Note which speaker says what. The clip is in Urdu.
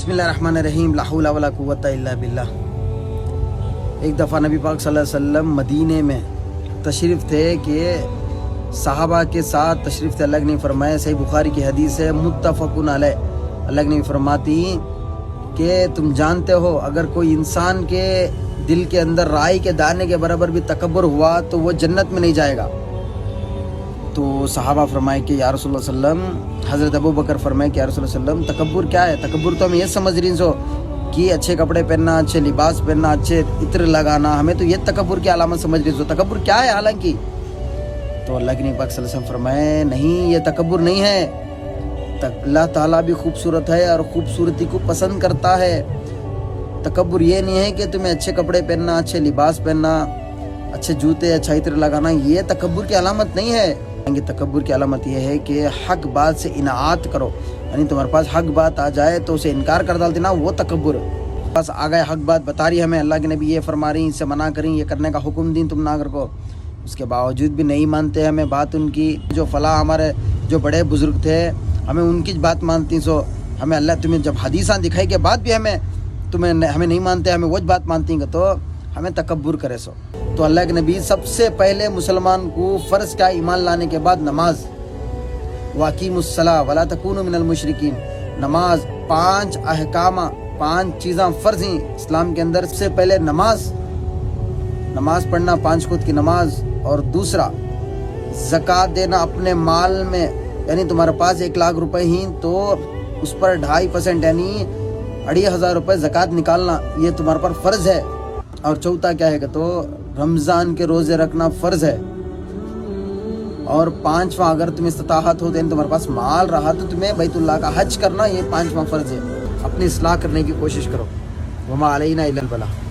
Speaker 1: بسم اللہ الرحمن الرحیم، لا حول ولا قوت الا باللہ۔ ایک دفعہ نبی پاک صلی اللہ علیہ وسلم مدینے میں تشریف تھے کہ صحابہ کے ساتھ تشریف تھے۔ اللہ نے فرمایا، صحیح بخاری کی حدیث ہے، متفقن علیہ، اللہ نے فرماتی کہ تم جانتے ہو اگر کوئی انسان کے دل کے اندر رائی کے دانے کے برابر بھی تکبر ہوا تو وہ جنت میں نہیں جائے گا۔ تو صحابہ فرمائے کہ یا رسول اللہ صلی اللہ علیہ وسلم، حضرت ابو بکر فرمائے کہ یا رسول اللہ صلی اللہ علیہ وسلم تکبر کیا ہے؟ تکبر تو ہم یہ سمجھ رہی سو کہ اچھے کپڑے پہننا، اچھے لباس پہننا، اچھے عطر لگانا، ہمیں تو یہ تکبر کی علامت سمجھ رہی سو۔ تکبر کیا ہے حالانکہ؟ تو اللہ کے نبی پاک صلی اللہ علیہ وسلم فرمائے نہیں، یہ تکبر نہیں ہے۔ اللہ تعالیٰ بھی خوبصورت ہے اور خوبصورتی کو پسند کرتا ہے۔ تکبر یہ نہیں ہے کہ تمہیں اچھے کپڑے پہننا، اچھے لباس پہننا، اچھے جوتے، اچھا عطر لگانا، یہ تکبر کی علامت نہیں ہے۔ تکبر کی علامت یہ ہے کہ حق بات سے انعات کرو، یعنی تمہارے پاس حق بات آ جائے تو اسے انکار کر ڈالتے نا، وہ تکبر۔ بس آ گئے حق بات بتا رہی ہمیں، اللہ کے نبی یہ فرما رہی، اس سے منع کریں، یہ کرنے کا حکم دیں تم نہ کو، اس کے باوجود بھی نہیں مانتے ہمیں بات ان کی۔ جو فلاں ہمارے جو بڑے بزرگ تھے، ہمیں ان کی بات مانتی سو، ہمیں اللہ تمہیں جب حدیثاں دکھائی کے بعد بھی ہمیں نہیں مانتے، ہمیں وہ بات مانتی گے تو ہمیں تکبر کرے سو۔ تو اللہ کے نبی سب سے پہلے مسلمان کو فرض کا ایمان لانے کے بعد نماز، واقیم الصلاۃ ولا تکونوا من المشرکین، نماز، 5 احکام، 5 چیزاں فرض ہیں اسلام کے اندر۔ سب سے پہلے نماز پڑھنا، 5 وقت کی نماز، اور دوسرا زکوٰۃ دینا اپنے مال میں، یعنی تمہارے پاس 1 لاکھ روپے ہیں تو اس پر 2.5% یعنی 2,500 روپے زکوٰۃ نکالنا، یہ تمہارے پر فرض ہے۔ اور چوتھا کیا ہے کہ تو رمضان کے روزے رکھنا فرض ہے۔ اور 5واں اگر تمہیں استطاعت ہو، تمہارے پاس مال رہا تو تمہیں بیت اللہ کا حج کرنا، یہ 5واں فرض ہے۔ اپنی اصلاح کرنے کی کوشش کرو۔ وما علینا الا البلاغ۔